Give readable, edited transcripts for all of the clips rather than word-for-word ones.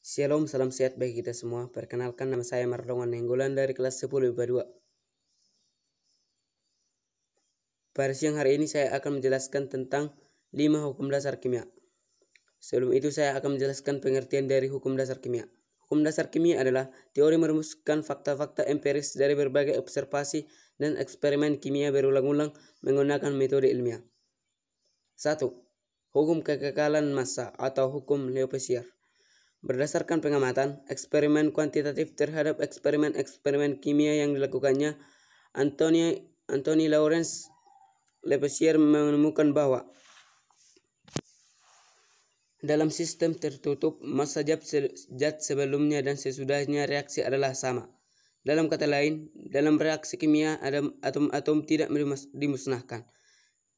Shalom, salam sehat bagi kita semua. Perkenalkan, nama saya Mardongan Nenggolan dari kelas 10 IPA 2. Pada siang hari ini saya akan menjelaskan tentang 5 hukum dasar kimia. Sebelum itu saya akan menjelaskan pengertian dari hukum dasar kimia. Hukum dasar kimia adalah teori merumuskan fakta-fakta empiris dari berbagai observasi dan eksperimen kimia berulang-ulang menggunakan metode ilmiah. 1. Hukum kekekalan massa atau hukum Lavoisier. Berdasarkan pengamatan, eksperimen kuantitatif terhadap eksperimen kimia yang dilakukannya, Anthony Lawrence Lavoisier menemukan bahwa dalam sistem tertutup, massa zat sebelumnya dan sesudahnya reaksi adalah sama. Dalam kata lain, dalam reaksi kimia, atom-atom tidak dimusnahkan,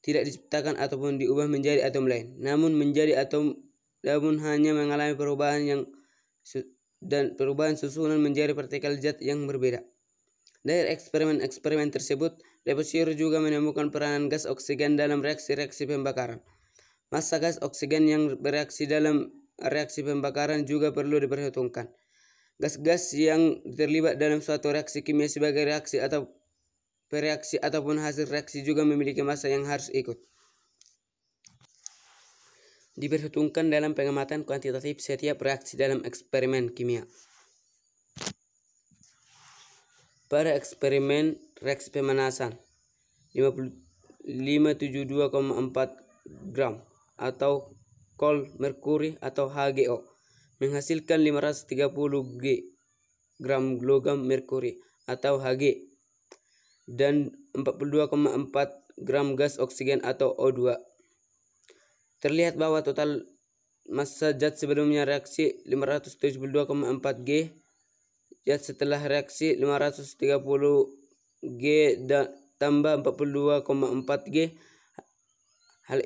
tidak diciptakan ataupun diubah menjadi atom lain, namun hanya mengalami perubahan susunan menjadi partikel zat yang berbeda. Dari eksperimen tersebut, Lavoisier juga menemukan peranan gas oksigen dalam reaksi-reaksi pembakaran. Massa gas oksigen yang bereaksi dalam reaksi pembakaran juga perlu diperhitungkan. Gas-gas yang terlibat dalam suatu reaksi kimia sebagai reaksi atau bereaksi ataupun hasil reaksi juga memiliki massa yang harus ikut diperhitungkan dalam pengamatan kuantitatif setiap reaksi dalam eksperimen kimia. Pada eksperimen reaksi pemanasan 572,4 gram atau kol merkuri atau HGO menghasilkan 530 gram logam merkuri atau Hg dan 42,4 gram gas oksigen atau O2. Terlihat bahwa total massa zat sebelumnya reaksi 572,4 G, zat setelah reaksi 530 G dan tambah 42,4 G. Hal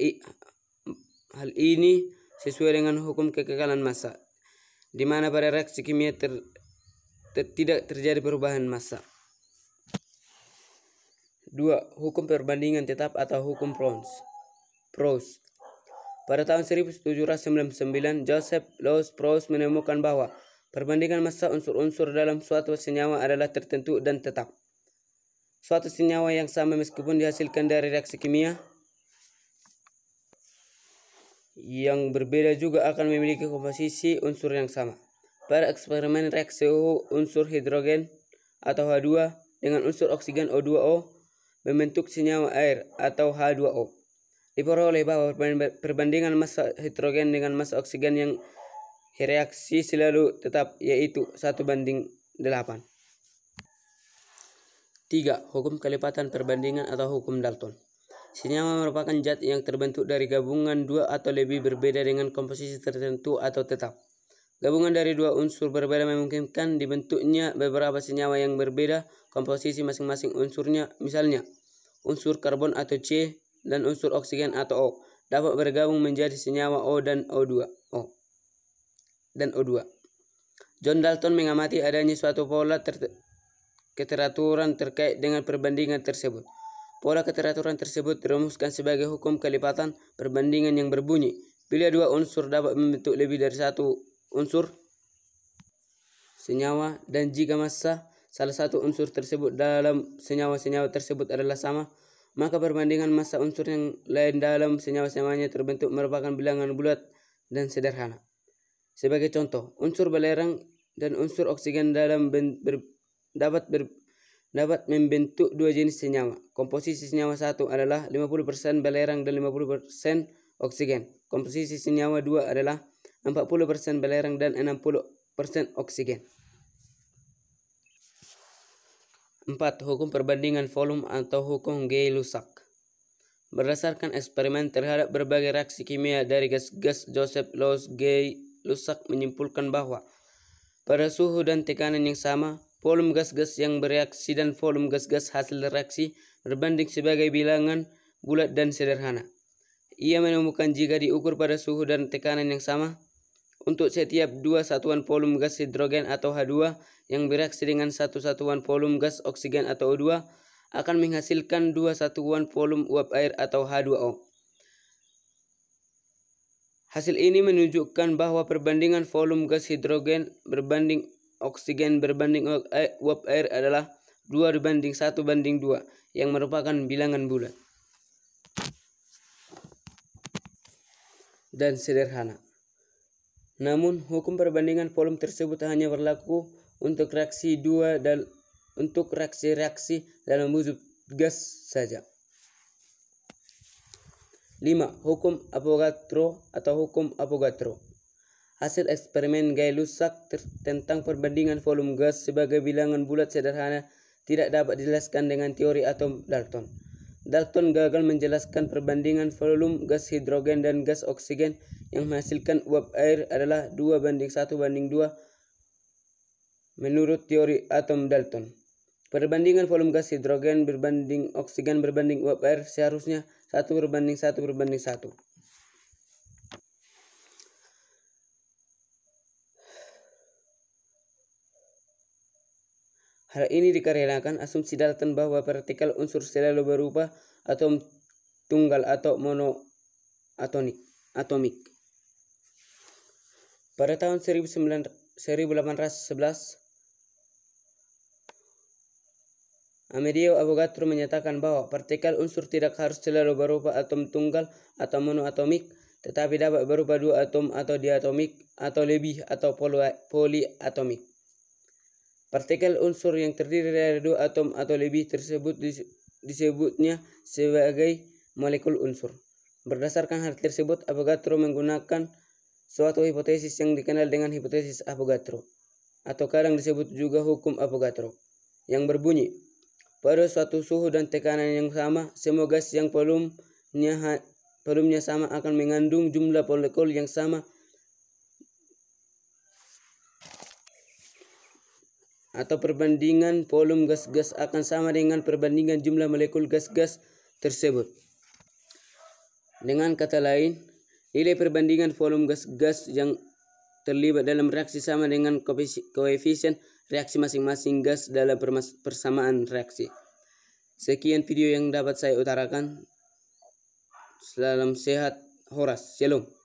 ini sesuai dengan hukum kekekalan massa, di mana pada reaksi kimia tidak terjadi perubahan massa. 2. Hukum perbandingan tetap atau hukum Proust. Pada tahun 1799, Joseph Louis Proust menemukan bahwa perbandingan massa unsur-unsur dalam suatu senyawa adalah tertentu dan tetap. Suatu senyawa yang sama meskipun dihasilkan dari reaksi kimia yang berbeda juga akan memiliki komposisi unsur yang sama. Pada eksperimen reaksi unsur hidrogen atau H2 dengan unsur oksigen O2O membentuk senyawa air atau H2O. Diperoleh bahwa perbandingan massa hidrogen dengan massa oksigen yang reaksi selalu tetap, yaitu 1:8. 3. Hukum kelipatan perbandingan atau hukum Dalton. Senyawa merupakan zat yang terbentuk dari gabungan dua atau lebih berbeda dengan komposisi tertentu atau tetap. Gabungan dari dua unsur berbeda memungkinkan dibentuknya beberapa senyawa yang berbeda komposisi masing-masing unsurnya. Misalnya, unsur karbon atau C dan unsur oksigen atau O dapat bergabung menjadi senyawa O dan O2. John Dalton mengamati adanya suatu pola keteraturan terkait dengan perbandingan tersebut. Pola keteraturan tersebut dirumuskan sebagai hukum kelipatan perbandingan yang berbunyi, bila dua unsur dapat membentuk lebih dari satu unsur senyawa dan jika massa salah satu unsur tersebut dalam senyawa-senyawa tersebut adalah sama, maka perbandingan massa unsur yang lain dalam senyawa-senyawanya terbentuk merupakan bilangan bulat dan sederhana. Sebagai contoh, unsur belerang dan unsur oksigen dapat membentuk dua jenis senyawa. Komposisi senyawa 1 adalah 50% belerang dan 50% oksigen. Komposisi senyawa 2 adalah 40% belerang dan 60% oksigen. 4. Hukum perbandingan volume atau hukum Gay-Lussac. Berdasarkan eksperimen terhadap berbagai reaksi kimia dari gas-gas, Joseph Louis Gay-Lussac menyimpulkan bahwa pada suhu dan tekanan yang sama, volume gas-gas yang bereaksi dan volume gas-gas hasil reaksi berbanding sebagai bilangan bulat dan sederhana. Ia menemukan jika diukur pada suhu dan tekanan yang sama, untuk setiap dua satuan volume gas hidrogen atau H2 yang bereaksi dengan satu satuan volume gas oksigen atau O2 akan menghasilkan dua satuan volume uap air atau H2O. Hasil ini menunjukkan bahwa perbandingan volume gas hidrogen berbanding oksigen berbanding uap air adalah 2:1:2 yang merupakan bilangan bulat dan sederhana. Namun, hukum perbandingan volume tersebut hanya berlaku untuk reaksi-reaksi dalam wujud gas saja. 5. Hukum Avogadro atau hukum Avogadro. Hasil eksperimen Gay-Lussac tentang perbandingan volume gas sebagai bilangan bulat sederhana tidak dapat dijelaskan dengan teori atom Dalton. Dalton gagal menjelaskan perbandingan volume gas hidrogen dan gas oksigen yang menghasilkan uap air adalah 2:1:2 menurut teori atom Dalton. Perbandingan volume gas hidrogen berbanding oksigen berbanding uap air seharusnya 1:1:1. Hal ini dikarenakan asumsi Dalton bahwa partikel unsur selalu berupa atom tunggal atau monoatomik. Pada tahun 1811, Amedeo Avogadro menyatakan bahwa partikel unsur tidak harus selalu berupa atom tunggal atau monoatomik, tetapi dapat berupa dua atom atau diatomik atau lebih atau poliatomik. Partikel unsur yang terdiri dari dua atom atau lebih tersebut disebutnya sebagai molekul unsur. Berdasarkan hal tersebut, Avogadro menggunakan suatu hipotesis yang dikenal dengan hipotesis Avogadro, atau kadang disebut juga hukum Avogadro, yang berbunyi, pada suatu suhu dan tekanan yang sama, semua gas yang volumenya sama akan mengandung jumlah molekul yang sama atau perbandingan volume gas-gas akan sama dengan perbandingan jumlah molekul gas-gas tersebut. Dengan kata lain, nilai perbandingan volume gas-gas yang terlibat dalam reaksi sama dengan koefisien reaksi masing-masing gas dalam persamaan reaksi. Sekian video yang dapat saya utarakan. Salam sehat, Horas. Shalom.